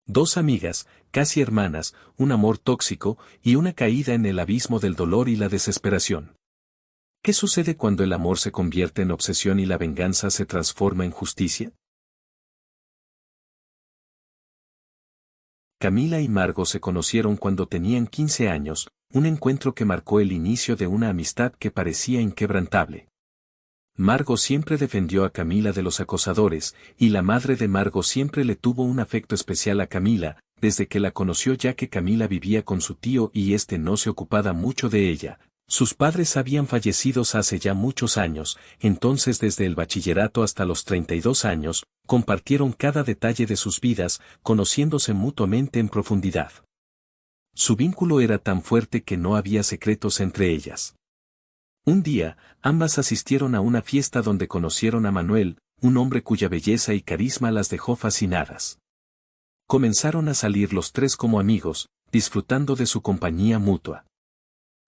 Dos amigas, casi hermanas, un amor tóxico y una caída en el abismo del dolor y la desesperación. ¿Qué sucede cuando el amor se convierte en obsesión y la venganza se transforma en justicia? Camila y Margo se conocieron cuando tenían 15 años, un encuentro que marcó el inicio de una amistad que parecía inquebrantable. Margo siempre defendió a Camila de los acosadores, y la madre de Margo siempre le tuvo un afecto especial a Camila, desde que la conoció, ya que Camila vivía con su tío y este no se ocupaba mucho de ella. Sus padres habían fallecido hace ya muchos años, entonces desde el bachillerato hasta los 32 años, compartieron cada detalle de sus vidas, conociéndose mutuamente en profundidad. Su vínculo era tan fuerte que no había secretos entre ellas. Un día, ambas asistieron a una fiesta donde conocieron a Manuel, un hombre cuya belleza y carisma las dejó fascinadas. Comenzaron a salir los tres como amigos, disfrutando de su compañía mutua.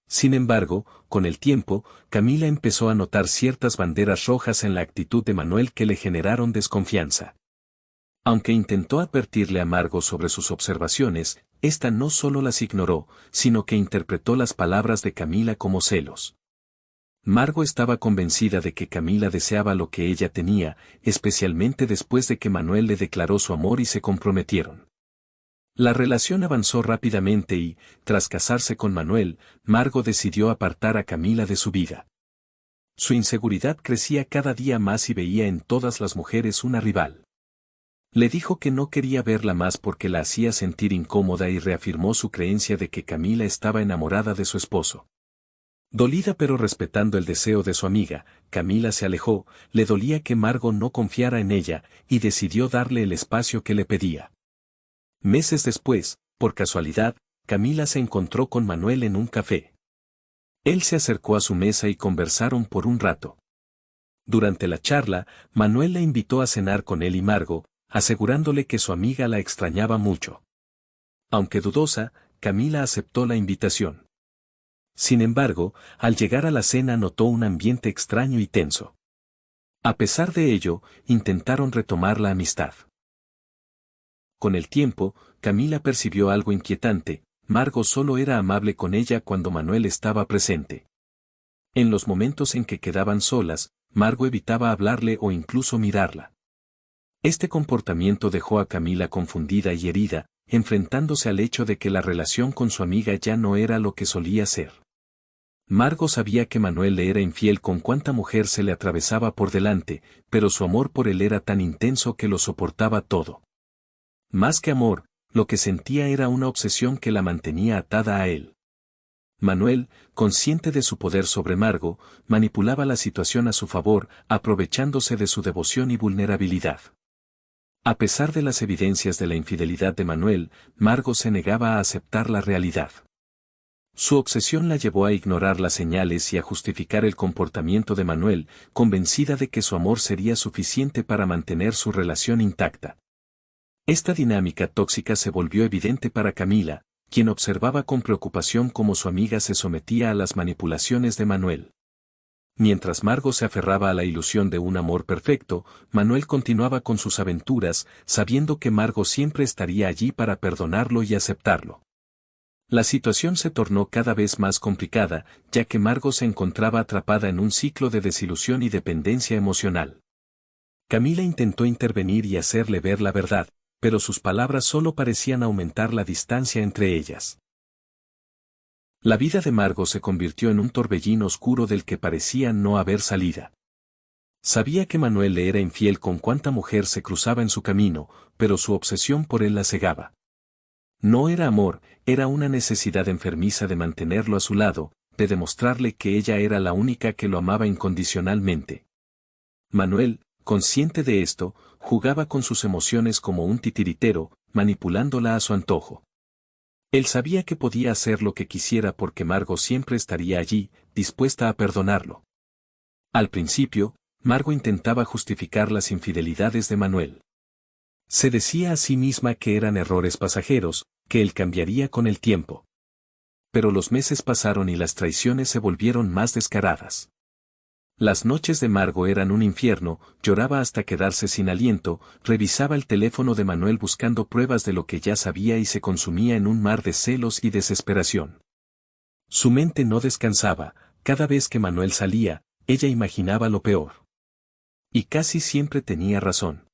Sin embargo, con el tiempo, Camila empezó a notar ciertas banderas rojas en la actitud de Manuel que le generaron desconfianza. Aunque intentó advertirle a Margo sobre sus observaciones, ésta no solo las ignoró, sino que interpretó las palabras de Camila como celos. Margo estaba convencida de que Camila deseaba lo que ella tenía, especialmente después de que Manuel le declaró su amor y se comprometieron. La relación avanzó rápidamente y, tras casarse con Manuel, Margo decidió apartar a Camila de su vida. Su inseguridad crecía cada día más y veía en todas las mujeres una rival. Le dijo que no quería verla más porque la hacía sentir incómoda y reafirmó su creencia de que Camila estaba enamorada de su esposo. Dolida pero respetando el deseo de su amiga, Camila se alejó, le dolía que Margo no confiara en ella, y decidió darle el espacio que le pedía. Meses después, por casualidad, Camila se encontró con Manuel en un café. Él se acercó a su mesa y conversaron por un rato. Durante la charla, Manuel la invitó a cenar con él y Margo, asegurándole que su amiga la extrañaba mucho. Aunque dudosa, Camila aceptó la invitación. Sin embargo, al llegar a la cena notó un ambiente extraño y tenso. A pesar de ello, intentaron retomar la amistad. Con el tiempo, Camila percibió algo inquietante: Margo solo era amable con ella cuando Manuel estaba presente. En los momentos en que quedaban solas, Margo evitaba hablarle o incluso mirarla. Este comportamiento dejó a Camila confundida y herida, enfrentándose al hecho de que la relación con su amiga ya no era lo que solía ser. Margo sabía que Manuel le era infiel con cuanta mujer se le atravesaba por delante, pero su amor por él era tan intenso que lo soportaba todo. Más que amor, lo que sentía era una obsesión que la mantenía atada a él. Manuel, consciente de su poder sobre Margo, manipulaba la situación a su favor, aprovechándose de su devoción y vulnerabilidad. A pesar de las evidencias de la infidelidad de Manuel, Margo se negaba a aceptar la realidad. Su obsesión la llevó a ignorar las señales y a justificar el comportamiento de Manuel, convencida de que su amor sería suficiente para mantener su relación intacta. Esta dinámica tóxica se volvió evidente para Camila, quien observaba con preocupación cómo su amiga se sometía a las manipulaciones de Manuel. Mientras Margo se aferraba a la ilusión de un amor perfecto, Manuel continuaba con sus aventuras, sabiendo que Margo siempre estaría allí para perdonarlo y aceptarlo. La situación se tornó cada vez más complicada, ya que Margo se encontraba atrapada en un ciclo de desilusión y dependencia emocional. Camila intentó intervenir y hacerle ver la verdad, pero sus palabras solo parecían aumentar la distancia entre ellas. La vida de Margo se convirtió en un torbellino oscuro del que parecía no haber salida. Sabía que Manuel le era infiel con cuanta mujer se cruzaba en su camino, pero su obsesión por él la cegaba. No era amor, era una necesidad enfermiza de mantenerlo a su lado, de demostrarle que ella era la única que lo amaba incondicionalmente. Manuel, consciente de esto, jugaba con sus emociones como un titiritero, manipulándola a su antojo. Él sabía que podía hacer lo que quisiera porque Margo siempre estaría allí, dispuesta a perdonarlo. Al principio, Margo intentaba justificar las infidelidades de Manuel. Se decía a sí misma que eran errores pasajeros, que él cambiaría con el tiempo. Pero los meses pasaron y las traiciones se volvieron más descaradas. Las noches de Margo eran un infierno, lloraba hasta quedarse sin aliento, revisaba el teléfono de Manuel buscando pruebas de lo que ya sabía y se consumía en un mar de celos y desesperación. Su mente no descansaba, cada vez que Manuel salía, ella imaginaba lo peor. Y casi siempre tenía razón.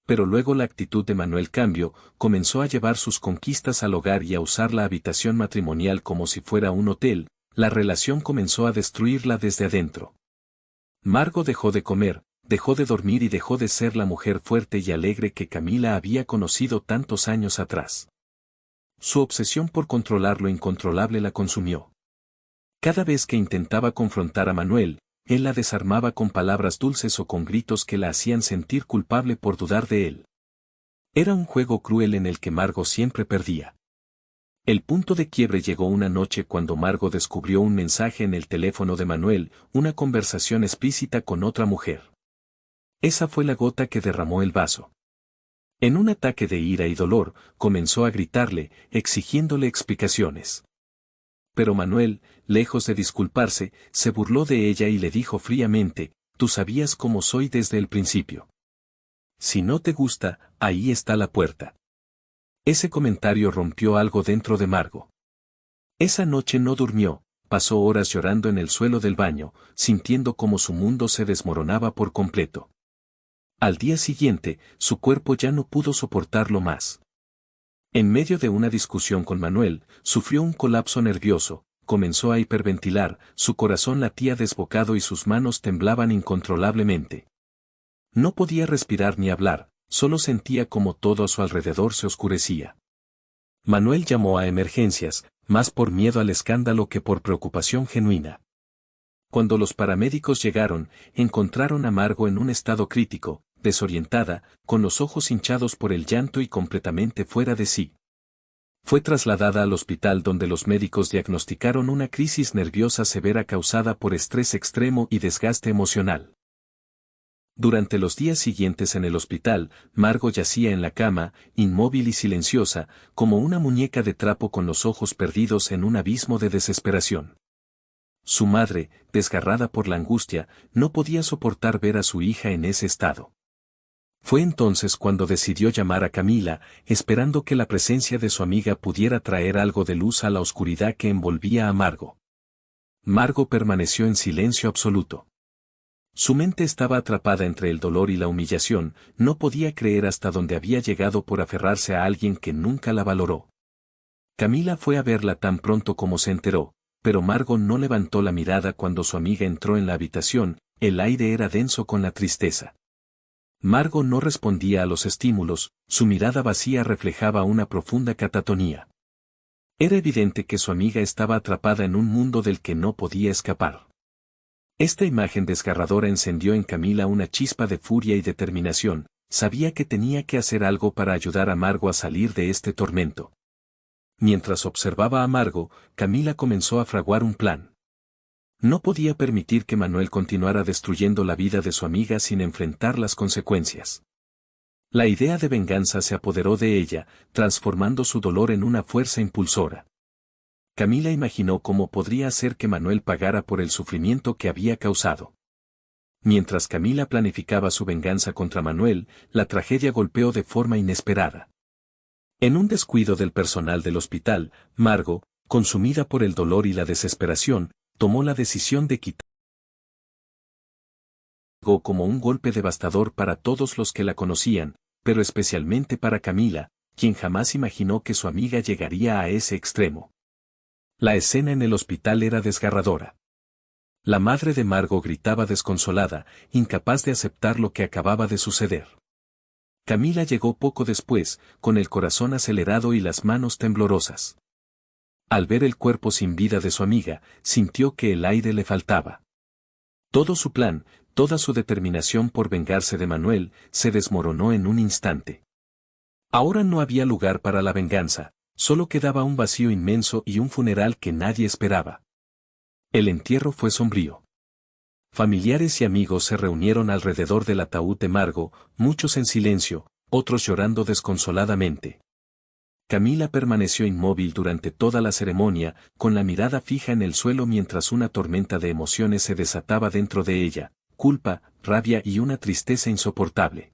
Pero luego la actitud de Manuel cambió, comenzó a llevar sus conquistas al hogar y a usar la habitación matrimonial como si fuera un hotel, la relación comenzó a destruirla desde adentro. Margo dejó de comer, dejó de dormir y dejó de ser la mujer fuerte y alegre que Camila había conocido tantos años atrás. Su obsesión por controlar lo incontrolable la consumió. Cada vez que intentaba confrontar a Manuel, él la desarmaba con palabras dulces o con gritos que la hacían sentir culpable por dudar de él. Era un juego cruel en el que Margo siempre perdía. El punto de quiebre llegó una noche cuando Margo descubrió un mensaje en el teléfono de Manuel, una conversación explícita con otra mujer. Esa fue la gota que derramó el vaso. En un ataque de ira y dolor, comenzó a gritarle, exigiéndole explicaciones. Pero Manuel, lejos de disculparse, se burló de ella y le dijo fríamente, «Tú sabías cómo soy desde el principio. Si no te gusta, ahí está la puerta». Ese comentario rompió algo dentro de Margo. Esa noche no durmió, pasó horas llorando en el suelo del baño, sintiendo como su mundo se desmoronaba por completo. Al día siguiente, su cuerpo ya no pudo soportarlo más. En medio de una discusión con Manuel, sufrió un colapso nervioso, comenzó a hiperventilar, su corazón latía desbocado y sus manos temblaban incontrolablemente. No podía respirar ni hablar, solo sentía como todo a su alrededor se oscurecía. Manuel llamó a emergencias, más por miedo al escándalo que por preocupación genuina. Cuando los paramédicos llegaron, encontraron a Margo en un estado crítico, desorientada, con los ojos hinchados por el llanto y completamente fuera de sí. Fue trasladada al hospital donde los médicos diagnosticaron una crisis nerviosa severa causada por estrés extremo y desgaste emocional. Durante los días siguientes en el hospital, Margo yacía en la cama, inmóvil y silenciosa, como una muñeca de trapo con los ojos perdidos en un abismo de desesperación. Su madre, desgarrada por la angustia, no podía soportar ver a su hija en ese estado. Fue entonces cuando decidió llamar a Camila, esperando que la presencia de su amiga pudiera traer algo de luz a la oscuridad que envolvía a Margo. Margo permaneció en silencio absoluto. Su mente estaba atrapada entre el dolor y la humillación, no podía creer hasta dónde había llegado por aferrarse a alguien que nunca la valoró. Camila fue a verla tan pronto como se enteró, pero Margo no levantó la mirada cuando su amiga entró en la habitación, el aire era denso con la tristeza. Margo no respondía a los estímulos, su mirada vacía reflejaba una profunda catatonía. Era evidente que su amiga estaba atrapada en un mundo del que no podía escapar. Esta imagen desgarradora encendió en Camila una chispa de furia y determinación, sabía que tenía que hacer algo para ayudar a Margo a salir de este tormento. Mientras observaba a Margo, Camila comenzó a fraguar un plan. No podía permitir que Manuel continuara destruyendo la vida de su amiga sin enfrentar las consecuencias. La idea de venganza se apoderó de ella, transformando su dolor en una fuerza impulsora. Camila imaginó cómo podría hacer que Manuel pagara por el sufrimiento que había causado. Mientras Camila planificaba su venganza contra Manuel, la tragedia golpeó de forma inesperada. En un descuido del personal del hospital, Margo, consumida por el dolor y la desesperación, tomó la decisión de quitarlo como un golpe devastador para todos los que la conocían, pero especialmente para Camila, quien jamás imaginó que su amiga llegaría a ese extremo. La escena en el hospital era desgarradora. La madre de Margo gritaba desconsolada, incapaz de aceptar lo que acababa de suceder. Camila llegó poco después, con el corazón acelerado y las manos temblorosas. Al ver el cuerpo sin vida de su amiga, sintió que el aire le faltaba. Todo su plan, toda su determinación por vengarse de Manuel, se desmoronó en un instante. Ahora no había lugar para la venganza. Solo quedaba un vacío inmenso y un funeral que nadie esperaba. El entierro fue sombrío. Familiares y amigos se reunieron alrededor del ataúd de Margo, muchos en silencio, otros llorando desconsoladamente. Camila permaneció inmóvil durante toda la ceremonia, con la mirada fija en el suelo mientras una tormenta de emociones se desataba dentro de ella, culpa, rabia y una tristeza insoportable.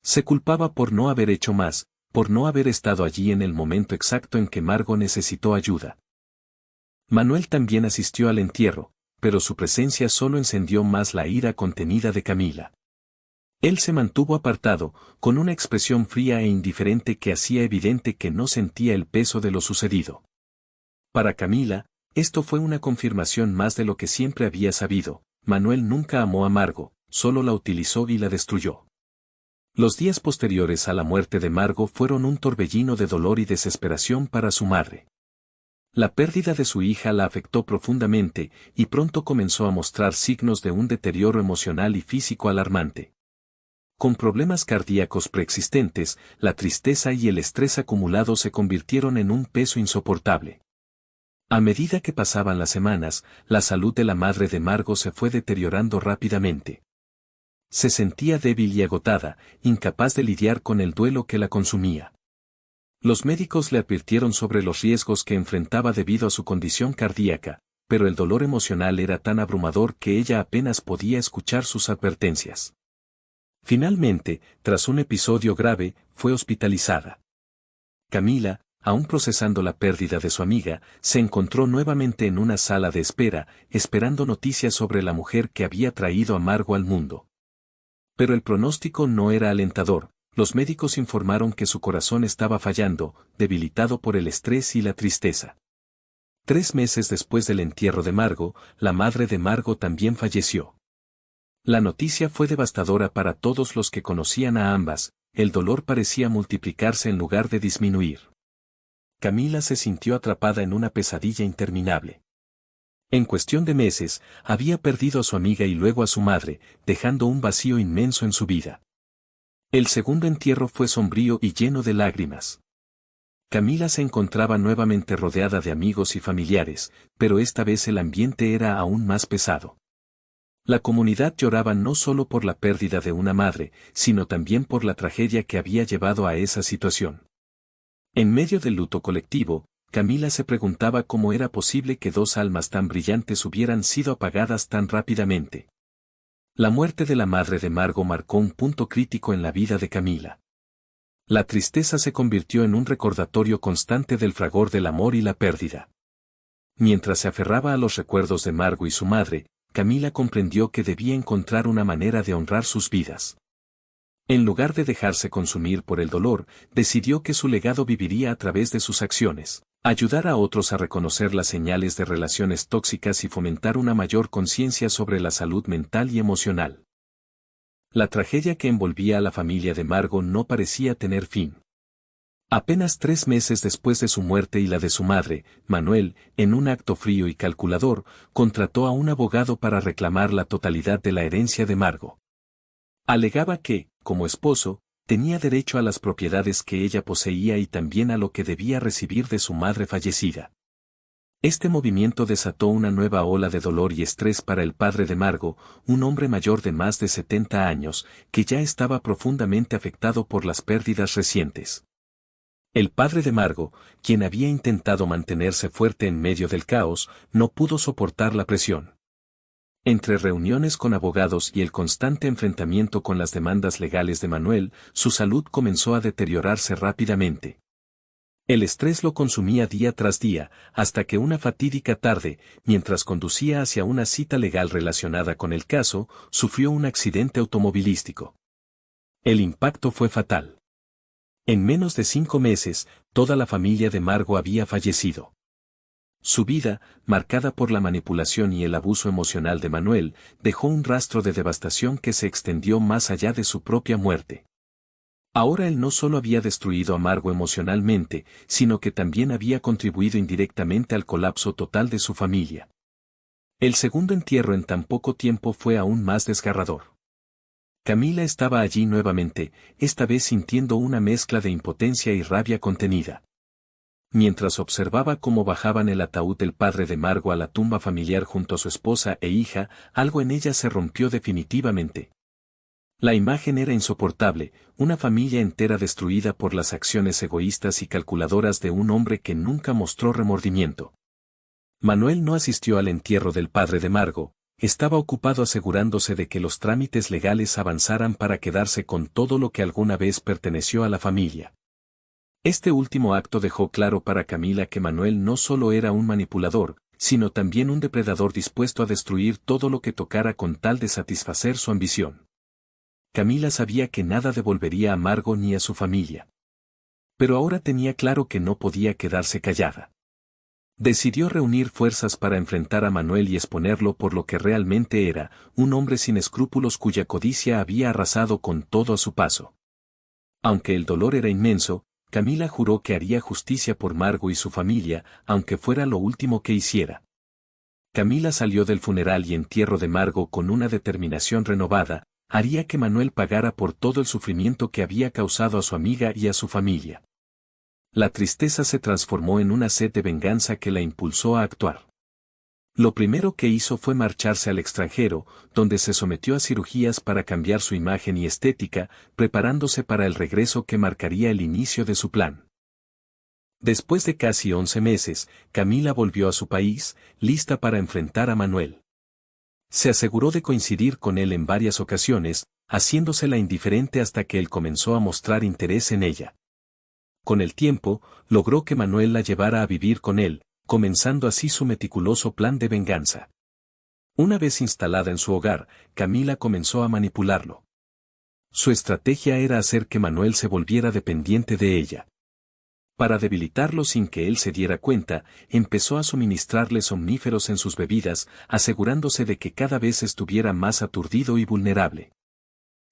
Se culpaba por no haber hecho más, por no haber estado allí en el momento exacto en que Margo necesitó ayuda. Manuel también asistió al entierro, pero su presencia solo encendió más la ira contenida de Camila. Él se mantuvo apartado, con una expresión fría e indiferente que hacía evidente que no sentía el peso de lo sucedido. Para Camila, esto fue una confirmación más de lo que siempre había sabido: Manuel nunca amó a Margo, solo la utilizó y la destruyó. Los días posteriores a la muerte de Margo fueron un torbellino de dolor y desesperación para su madre. La pérdida de su hija la afectó profundamente, y pronto comenzó a mostrar signos de un deterioro emocional y físico alarmante. Con problemas cardíacos preexistentes, la tristeza y el estrés acumulado se convirtieron en un peso insoportable. A medida que pasaban las semanas, la salud de la madre de Margo se fue deteriorando rápidamente. Se sentía débil y agotada, incapaz de lidiar con el duelo que la consumía. Los médicos le advirtieron sobre los riesgos que enfrentaba debido a su condición cardíaca, pero el dolor emocional era tan abrumador que ella apenas podía escuchar sus advertencias. Finalmente, tras un episodio grave, fue hospitalizada. Camila, aún procesando la pérdida de su amiga, se encontró nuevamente en una sala de espera, esperando noticias sobre la mujer que había traído a Margo al mundo. Pero el pronóstico no era alentador. Los médicos informaron que su corazón estaba fallando, debilitado por el estrés y la tristeza. 3 meses después del entierro de Margo, la madre de Margo también falleció. La noticia fue devastadora para todos los que conocían a ambas. El dolor parecía multiplicarse en lugar de disminuir. Camila se sintió atrapada en una pesadilla interminable. En cuestión de meses, había perdido a su amiga y luego a su madre, dejando un vacío inmenso en su vida. El segundo entierro fue sombrío y lleno de lágrimas. Camila se encontraba nuevamente rodeada de amigos y familiares, pero esta vez el ambiente era aún más pesado. La comunidad lloraba no solo por la pérdida de una madre, sino también por la tragedia que había llevado a esa situación. En medio del luto colectivo, Camila se preguntaba cómo era posible que 2 almas tan brillantes hubieran sido apagadas tan rápidamente. La muerte de la madre de Margo marcó un punto crítico en la vida de Camila. La tristeza se convirtió en un recordatorio constante del fragor del amor y la pérdida. Mientras se aferraba a los recuerdos de Margo y su madre, Camila comprendió que debía encontrar una manera de honrar sus vidas. En lugar de dejarse consumir por el dolor, decidió que su legado viviría a través de sus acciones: ayudar a otros a reconocer las señales de relaciones tóxicas y fomentar una mayor conciencia sobre la salud mental y emocional. La tragedia que envolvía a la familia de Margo no parecía tener fin. Apenas 3 meses después de su muerte y la de su madre, Manuel, en un acto frío y calculador, contrató a un abogado para reclamar la totalidad de la herencia de Margo. Alegaba que, como esposo, tenía derecho a las propiedades que ella poseía y también a lo que debía recibir de su madre fallecida. Este movimiento desató una nueva ola de dolor y estrés para el padre de Margo, un hombre mayor de más de 70 años, que ya estaba profundamente afectado por las pérdidas recientes. El padre de Margo, quien había intentado mantenerse fuerte en medio del caos, no pudo soportar la presión. Entre reuniones con abogados y el constante enfrentamiento con las demandas legales de Manuel, su salud comenzó a deteriorarse rápidamente. El estrés lo consumía día tras día, hasta que una fatídica tarde, mientras conducía hacia una cita legal relacionada con el caso, sufrió un accidente automovilístico. El impacto fue fatal. En menos de 5 meses, toda la familia de Margo había fallecido. Su vida, marcada por la manipulación y el abuso emocional de Manuel, dejó un rastro de devastación que se extendió más allá de su propia muerte. Ahora él no solo había destruido a Margo emocionalmente, sino que también había contribuido indirectamente al colapso total de su familia. El segundo entierro en tan poco tiempo fue aún más desgarrador. Camila estaba allí nuevamente, esta vez sintiendo una mezcla de impotencia y rabia contenida. Mientras observaba cómo bajaban el ataúd del padre de Margo a la tumba familiar junto a su esposa e hija, algo en ella se rompió definitivamente. La imagen era insoportable, una familia entera destruida por las acciones egoístas y calculadoras de un hombre que nunca mostró remordimiento. Manuel no asistió al entierro del padre de Margo, estaba ocupado asegurándose de que los trámites legales avanzaran para quedarse con todo lo que alguna vez perteneció a la familia. Este último acto dejó claro para Camila que Manuel no solo era un manipulador, sino también un depredador dispuesto a destruir todo lo que tocara con tal de satisfacer su ambición. Camila sabía que nada devolvería a Margo ni a su familia. Pero ahora tenía claro que no podía quedarse callada. Decidió reunir fuerzas para enfrentar a Manuel y exponerlo por lo que realmente era, un hombre sin escrúpulos cuya codicia había arrasado con todo a su paso. Aunque el dolor era inmenso, Camila juró que haría justicia por Margo y su familia, aunque fuera lo último que hiciera. Camila salió del funeral y entierro de Margo con una determinación renovada, haría que Manuel pagara por todo el sufrimiento que había causado a su amiga y a su familia. La tristeza se transformó en una sed de venganza que la impulsó a actuar. Lo primero que hizo fue marcharse al extranjero, donde se sometió a cirugías para cambiar su imagen y estética, preparándose para el regreso que marcaría el inicio de su plan. Después de casi 11 meses, Camila volvió a su país, lista para enfrentar a Manuel. Se aseguró de coincidir con él en varias ocasiones, haciéndosela indiferente hasta que él comenzó a mostrar interés en ella. Con el tiempo, logró que Manuel la llevara a vivir con él, comenzando así su meticuloso plan de venganza. Una vez instalada en su hogar, Camila comenzó a manipularlo. Su estrategia era hacer que Manuel se volviera dependiente de ella. Para debilitarlo sin que él se diera cuenta, empezó a suministrarle somníferos en sus bebidas, asegurándose de que cada vez estuviera más aturdido y vulnerable.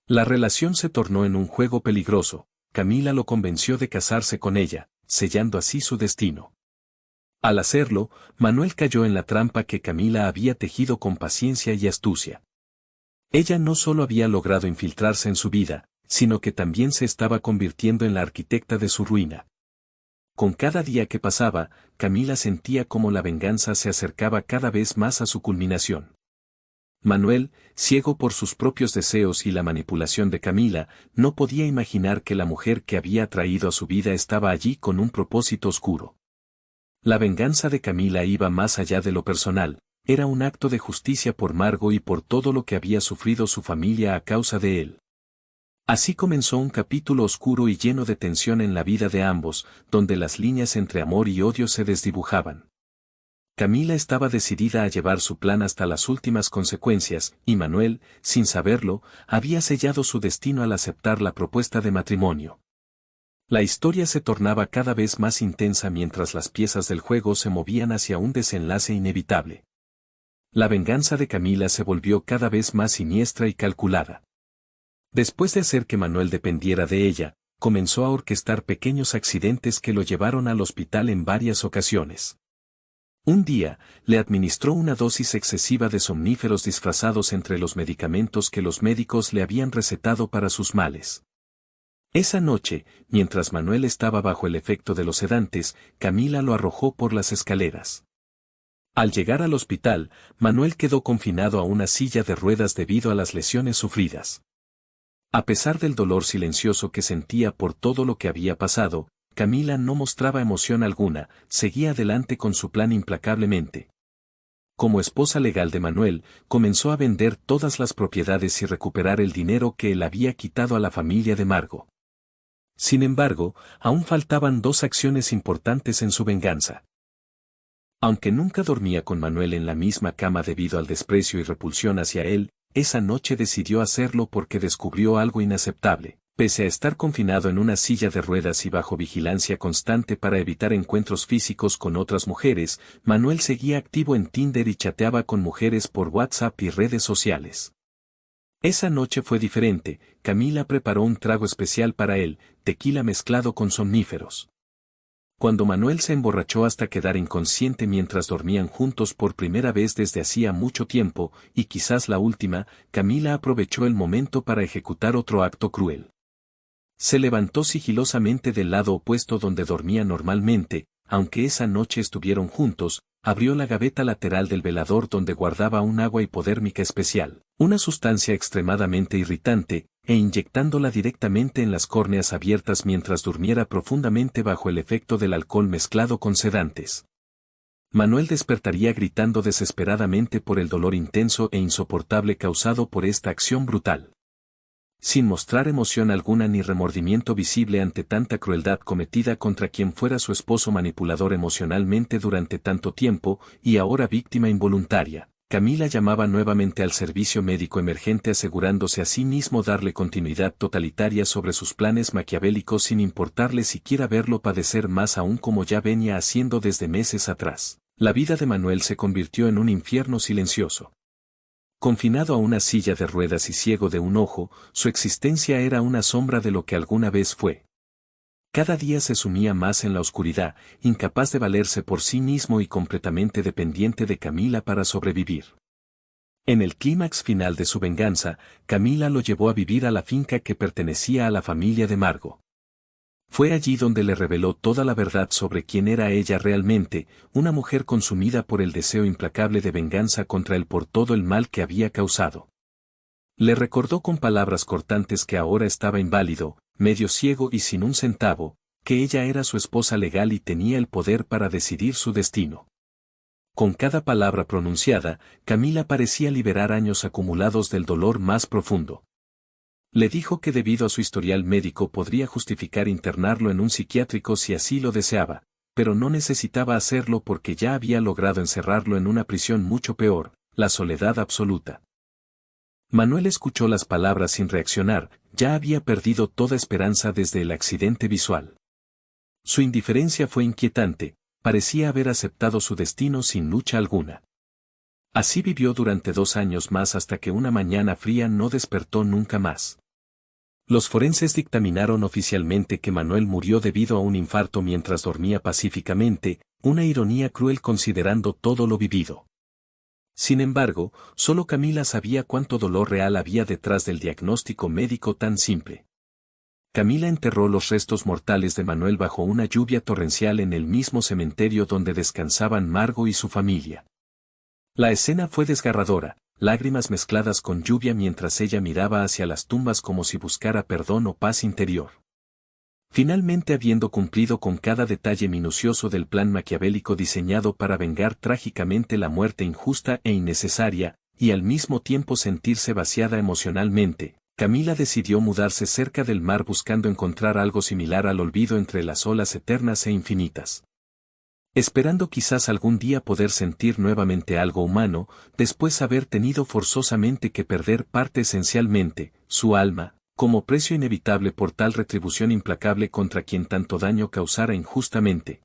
La relación se tornó en un juego peligroso. Camila lo convenció de casarse con ella, sellando así su destino. Al hacerlo, Manuel cayó en la trampa que Camila había tejido con paciencia y astucia. Ella no solo había logrado infiltrarse en su vida, sino que también se estaba convirtiendo en la arquitecta de su ruina. Con cada día que pasaba, Camila sentía cómo la venganza se acercaba cada vez más a su culminación. Manuel, ciego por sus propios deseos y la manipulación de Camila, no podía imaginar que la mujer que había traído a su vida estaba allí con un propósito oscuro. La venganza de Camila iba más allá de lo personal, era un acto de justicia por Margo y por todo lo que había sufrido su familia a causa de él. Así comenzó un capítulo oscuro y lleno de tensión en la vida de ambos, donde las líneas entre amor y odio se desdibujaban. Camila estaba decidida a llevar su plan hasta las últimas consecuencias, y Manuel, sin saberlo, había sellado su destino al aceptar la propuesta de matrimonio. La historia se tornaba cada vez más intensa mientras las piezas del juego se movían hacia un desenlace inevitable. La venganza de Camila se volvió cada vez más siniestra y calculada. Después de hacer que Manuel dependiera de ella, comenzó a orquestar pequeños accidentes que lo llevaron al hospital en varias ocasiones. Un día, le administró una dosis excesiva de somníferos disfrazados entre los medicamentos que los médicos le habían recetado para sus males. Esa noche, mientras Manuel estaba bajo el efecto de los sedantes, Camila lo arrojó por las escaleras. Al llegar al hospital, Manuel quedó confinado a una silla de ruedas debido a las lesiones sufridas. A pesar del dolor silencioso que sentía por todo lo que había pasado, Camila no mostraba emoción alguna, seguía adelante con su plan implacablemente. Como esposa legal de Manuel, comenzó a vender todas las propiedades y recuperar el dinero que él había quitado a la familia de Margo. Sin embargo, aún faltaban dos acciones importantes en su venganza. Aunque nunca dormía con Manuel en la misma cama debido al desprecio y repulsión hacia él, esa noche decidió hacerlo porque descubrió algo inaceptable. Pese a estar confinado en una silla de ruedas y bajo vigilancia constante para evitar encuentros físicos con otras mujeres, Manuel seguía activo en Tinder y chateaba con mujeres por WhatsApp y redes sociales. Esa noche fue diferente, Camila preparó un trago especial para él, tequila mezclado con somníferos. Cuando Manuel se emborrachó hasta quedar inconsciente mientras dormían juntos por primera vez desde hacía mucho tiempo, y quizás la última, Camila aprovechó el momento para ejecutar otro acto cruel. Se levantó sigilosamente del lado opuesto donde dormía normalmente, aunque esa noche estuvieron juntos, abrió la gaveta lateral del velador donde guardaba un agua hipodérmica especial, una sustancia extremadamente irritante, e inyectándola directamente en las córneas abiertas mientras durmiera profundamente bajo el efecto del alcohol mezclado con sedantes. Manuel despertaría gritando desesperadamente por el dolor intenso e insoportable causado por esta acción brutal. Sin mostrar emoción alguna ni remordimiento visible ante tanta crueldad cometida contra quien fuera su esposo manipulador emocionalmente durante tanto tiempo, y ahora víctima involuntaria, Camila llamaba nuevamente al servicio médico emergente asegurándose a sí mismo darle continuidad totalitaria sobre sus planes maquiavélicos sin importarle siquiera verlo padecer más aún como ya venía haciendo desde meses atrás. La vida de Manuel se convirtió en un infierno silencioso. Confinado a una silla de ruedas y ciego de un ojo, su existencia era una sombra de lo que alguna vez fue. Cada día se sumía más en la oscuridad, incapaz de valerse por sí mismo y completamente dependiente de Camila para sobrevivir. En el clímax final de su venganza, Camila lo llevó a vivir a la finca que pertenecía a la familia de Margo. Fue allí donde le reveló toda la verdad sobre quién era ella realmente, una mujer consumida por el deseo implacable de venganza contra él por todo el mal que había causado. Le recordó con palabras cortantes que ahora estaba inválido, medio ciego y sin un centavo, que ella era su esposa legal y tenía el poder para decidir su destino. Con cada palabra pronunciada, Camila parecía liberar años acumulados del dolor más profundo. Le dijo que debido a su historial médico podría justificar internarlo en un psiquiátrico si así lo deseaba, pero no necesitaba hacerlo porque ya había logrado encerrarlo en una prisión mucho peor, la soledad absoluta. Manuel escuchó las palabras sin reaccionar, ya había perdido toda esperanza desde el accidente visual. Su indiferencia fue inquietante, parecía haber aceptado su destino sin lucha alguna. Así vivió durante 2 años más hasta que una mañana fría no despertó nunca más. Los forenses dictaminaron oficialmente que Manuel murió debido a un infarto mientras dormía pacíficamente, una ironía cruel considerando todo lo vivido. Sin embargo, solo Camila sabía cuánto dolor real había detrás del diagnóstico médico tan simple. Camila enterró los restos mortales de Manuel bajo una lluvia torrencial en el mismo cementerio donde descansaban Margo y su familia. La escena fue desgarradora, lágrimas mezcladas con lluvia mientras ella miraba hacia las tumbas como si buscara perdón o paz interior. Finalmente, habiendo cumplido con cada detalle minucioso del plan maquiavélico diseñado para vengar trágicamente la muerte injusta e innecesaria, y al mismo tiempo sentirse vaciada emocionalmente, Camila decidió mudarse cerca del mar buscando encontrar algo similar al olvido entre las olas eternas e infinitas. Esperando quizás algún día poder sentir nuevamente algo humano, después haber tenido forzosamente que perder parte esencialmente, su alma, como precio inevitable por tal retribución implacable contra quien tanto daño causara injustamente,